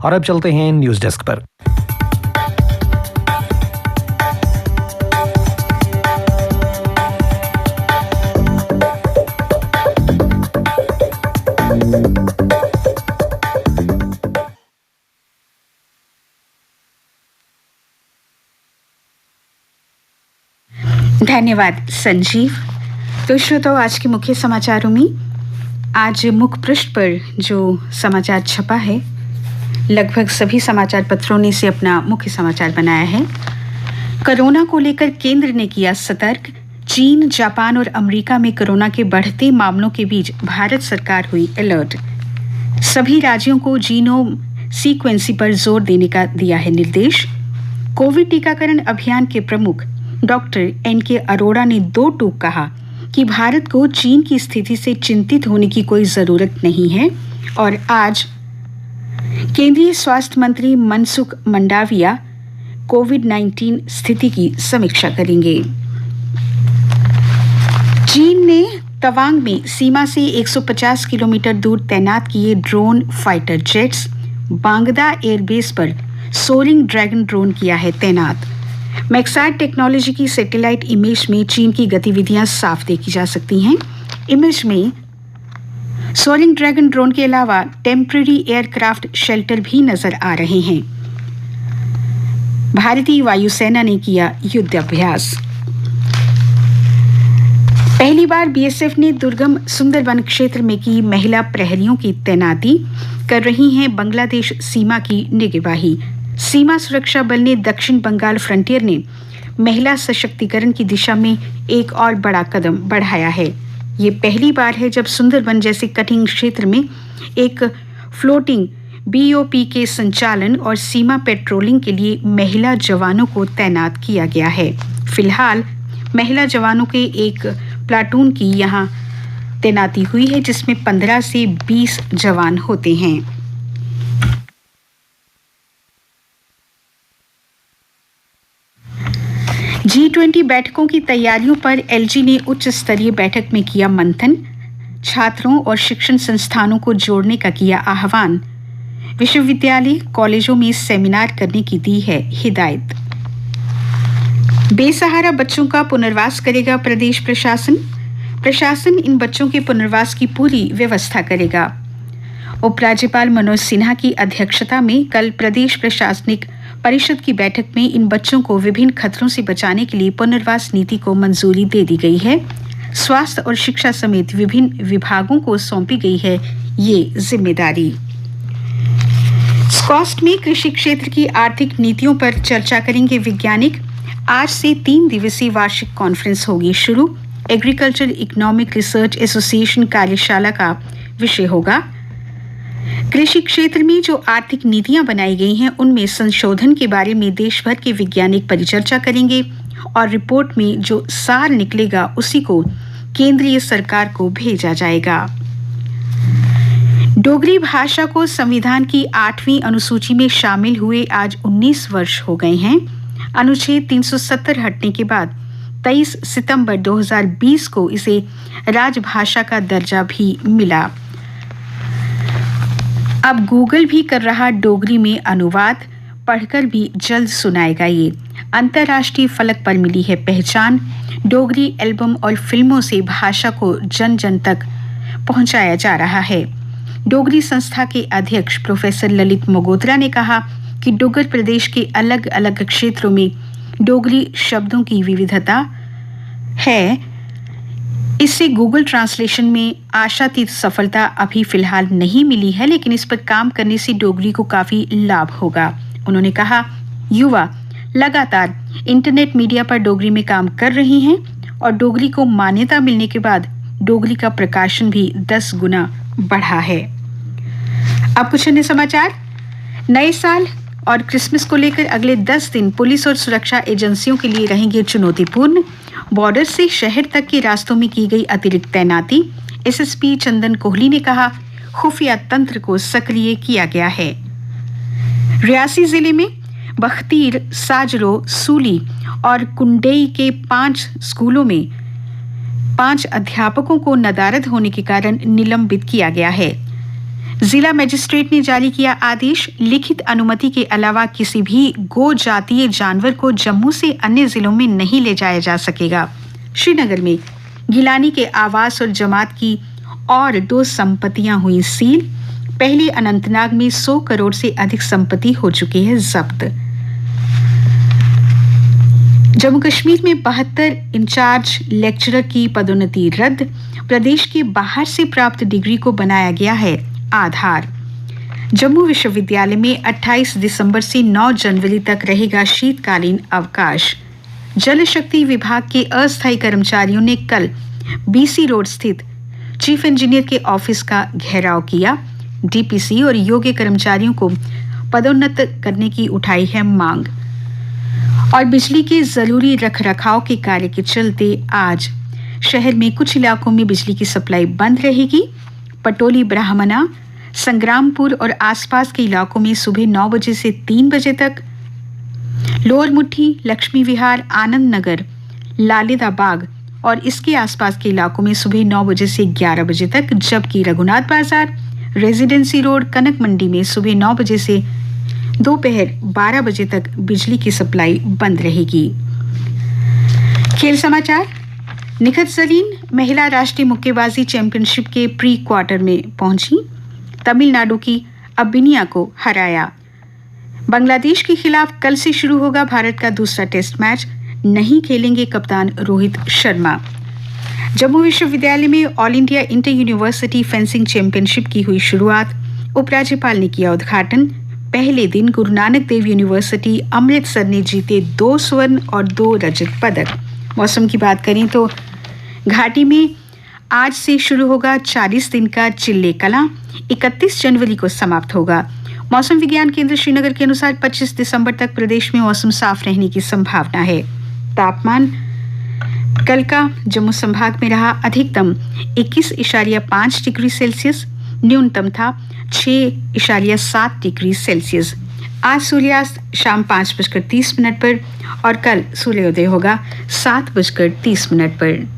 और अब चलते हैं न्यूज डेस्क पर। धन्यवाद संजीव। तो श्रोताओं, आज के मुख्य समाचारों में आज मुख्य पृष्ठ पर जो समाचार छपा है, लगभग सभी समाचार पत्रों ने इसे अपना मुख्य समाचार बनाया है। कोरोना को लेकर केंद्र ने किया सतर्क। चीन, जापान और अमेरिका में कोरोना के बढ़ते मामलों के बीच भारत सरकार हुई अलर्ट। सभी राज्यों को जीनोम सीक्वेंसी पर जोर देने का दिया है निर्देश। कोविड टीकाकरण अभियान के प्रमुख डॉक्टर एन.के. अरोड़ा ने दो टूक कहा कि भारत को चीन की स्थिति से चिंतित होने की कोई जरूरत नहीं है। और आज केंद्रीय स्वास्थ्य मंत्री मनसुख मंडाविया कोविड-19 स्थिति की समीक्षा करेंगे। चीन ने तवांग में सीमा से 150 किलोमीटर दूर तैनात किए ड्रोन फाइटर जेट्स। बांगदा एयरबेस पर सोरिंग ड्रैगन ड्रोन किया है तैनात। मैक्सैट टेक्नोलॉजी की सैटेलाइट इमेज में चीन की गतिविधियां साफ देखी जा सकती हैं। इमेज में सोरिंग ड्रैगन ड्रोन के अलावा टेम्पररी एयरक्राफ्ट शेल्टर भी नजर आ रहे हैं। भारतीय वायुसेना ने किया युद्धाभ्यास। पहली बार बीएसएफ ने दुर्गम सुंदरबन क्षेत्र में की महिला प्रहरियों की तैनाती। कर रही हैं बांग्लादेश सीमा की निगरानी। सीमा सुरक्षा बल ने दक्षिण बंगाल फ्रंटियर ने महिला सशक्तिकरण की दिशा में एक और बड़ा कदम बढ़ाया है। ये पहली बार है जब सुंदरबन जैसे कठिन क्षेत्र में एक फ्लोटिंग बीओपी के संचालन और सीमा पेट्रोलिंग के लिए महिला जवानों को तैनात किया गया है। फिलहाल महिला जवानों के एक प्लाटून की यहां तैनाती हुई है, जिसमें 15 से 20 जवान होते हैं। G20 बैठकों की तैयारियों पर एलजी ने उच्च स्तरीय बैठक में किया मंथन। छात्रों और शिक्षण संस्थानों को जोड़ने का किया आह्वान। विश्वविद्यालय कॉलेजों में सेमिनार करने की दी है हिदायत। बेसहारा बच्चों का पुनर्वास करेगा प्रदेश प्रशासन। प्रशासन इन बच्चों के पुनर्वास की पूरी व्यवस्था करेगा। उपराज्यपाल मनोज सिन्हा की अध्यक्षता में कल प्रदेश प्रशासनिक परिषद की बैठक में इन बच्चों को विभिन्न खतरों से बचाने के लिए पुनर्वास नीति को मंजूरी दे दी गई है। स्वास्थ्य और शिक्षा समेत विभिन्न विभागों को सौंपी गई है ये जिम्मेदारी। स्कॉस्ट में कृषि क्षेत्र की आर्थिक नीतियों पर चर्चा करेंगे वैज्ञानिक। आज से 3 दिवसीय वार्षिक कॉन्फ्रेंस होगी शुरू। एग्रीकल्चर इकोनॉमिक रिसर्च एसोसिएशन कार्यशाला का विषय होगा। कृषि क्षेत्र में जो आर्थिक नीतियां बनाई गई हैं उनमें संशोधन के बारे में देश भर के वैज्ञानिक परिचर्चा करेंगे और रिपोर्ट में जो सार निकलेगा उसी को केंद्रीय सरकार को भेजा जाएगा। डोगरी भाषा को संविधान की 8वीं अनुसूची में शामिल हुए आज 19 वर्ष हो गए हैं। अनुच्छेद 370 हटने के बाद 23 सितंबर 2020 को इसे राजभाषा का दर्जा भी मिला। अब गूगल भी कर रहा डोगरी में अनुवाद, पढ़कर भी जल्द सुनाएगा ये। अंतर्राष्ट्रीय फलक पर मिली है पहचान। डोगरी एल्बम और फिल्मों से भाषा को जन जन तक पहुंचाया जा रहा है। डोगरी संस्था के अध्यक्ष प्रोफेसर ललित मगोत्रा ने कहा कि डुग्गर प्रदेश के अलग अलग क्षेत्रों में डोगरी शब्दों की विविधता है। इससे गूगल ट्रांसलेशन में आशातीत सफलता अभी फिलहाल नहीं मिली है, लेकिन इस पर काम करने से डोगरी को काफी लाभ होगा। उन्होंने कहा, युवा लगातार इंटरनेट मीडिया पर डोगरी में काम कर रही हैं और डोगरी को मान्यता मिलने के बाद डोगरी का प्रकाशन भी 10 गुना बढ़ा है। अब कुछ अन्य समाचार। नए साल और क्रिसमस को लेकर अगले 10 दिन पुलिस और सुरक्षा एजेंसियों के लिए रहेंगे चुनौतीपूर्ण। बॉर्डर से शहर तक के रास्तों में की गई अतिरिक्त तैनाती। एसएसपी चंदन कोहली ने कहा, खुफिया तंत्र को सक्रिय किया गया है। रियासी जिले में बख्तीर, साजरो, सूली और कुंडेई के 5 स्कूलों में 5 अध्यापकों को नदारद होने के कारण निलंबित किया गया है। जिला मजिस्ट्रेट ने जारी किया आदेश, लिखित अनुमति के अलावा किसी भी गो जातीय जानवर को जम्मू से अन्य जिलों में नहीं ले जाया जा सकेगा। श्रीनगर में गिलानी के आवास और जमात की और 2 संपत्तियां हुई सील। पहले अनंतनाग में 100 करोड़ से अधिक संपत्ति हो चुकी है जब्त। जम्मू कश्मीर में 72 इंचार्ज लेक्चरर की पदोन्नति रद्द। प्रदेश के बाहर से प्राप्त डिग्री को बनाया गया है आधार। जम्मू विश्वविद्यालय में 28 दिसंबर से 9 जनवरी तक रहेगा शीतकालीन अवकाश। जल शक्ति विभाग के अस्थायी कर्मचारियों ने कल बीसी रोड स्थित चीफ इंजीनियर के ऑफिस का घेराव किया। डीपीसी और योग्य कर्मचारियों को पदोन्नत करने की उठाई है मांग। और बिजली के जरूरी रखरखाव के कार्य के चलते आज शहर में कुछ इलाकों में बिजली की सप्लाई बंद रहेगी। पटोली, ब्राह्मणा, संग्रामपुर और आसपास के इलाकों में सुबह 9 बजे से 3 बजे तक, लोअर मुट्ठी, लक्ष्मी विहार, आनंद नगर, लालिदा बाग और इसके आसपास के इलाकों में सुबह 9 बजे से 11 बजे तक, जबकि रघुनाथ बाजार, रेजिडेंसी रोड, कनक मंडी में सुबह 9 बजे से दोपहर 12 बजे तक बिजली की सप्लाई बंद रहेगी। खेल समाचार। निखत जरीन महिला राष्ट्रीय मुक्केबाजी चैंपियनशिप के प्री क्वार्टर में पहुंची। तमिलनाडु की अबिनिया को हराया। बांग्लादेश के खिलाफ कल से शुरू होगा भारत का दूसरा टेस्ट मैच। नहीं खेलेंगे कप्तान रोहित शर्मा। जम्मू विश्वविद्यालय में all India inter university fencing championship की हुई शुरुआत। उपराज्यपाल ने किया उद्घाटन। पहले दिन गुरु नानक देव यूनिवर्सिटी अमृतसर ने जीते 2 स्वर्ण और 2 रजत पदक। मौसम की बात करें तो घाटी में आज से शुरू होगा 40 दिन का चिल्ले कला। 31 जनवरी को समाप्त होगा। मौसम विज्ञान केंद्र श्रीनगर के अनुसार 25 दिसंबर तक प्रदेश में मौसम साफ रहने की संभावना है। तापमान कल का जम्मू संभाग में रहा अधिकतम 21.5 डिग्री सेल्सियस, न्यूनतम था 6.7 डिग्री सेल्सियस। आज सूर्यास्त शाम 5:30 पर और कल सूर्योदय होगा 7:30 पर।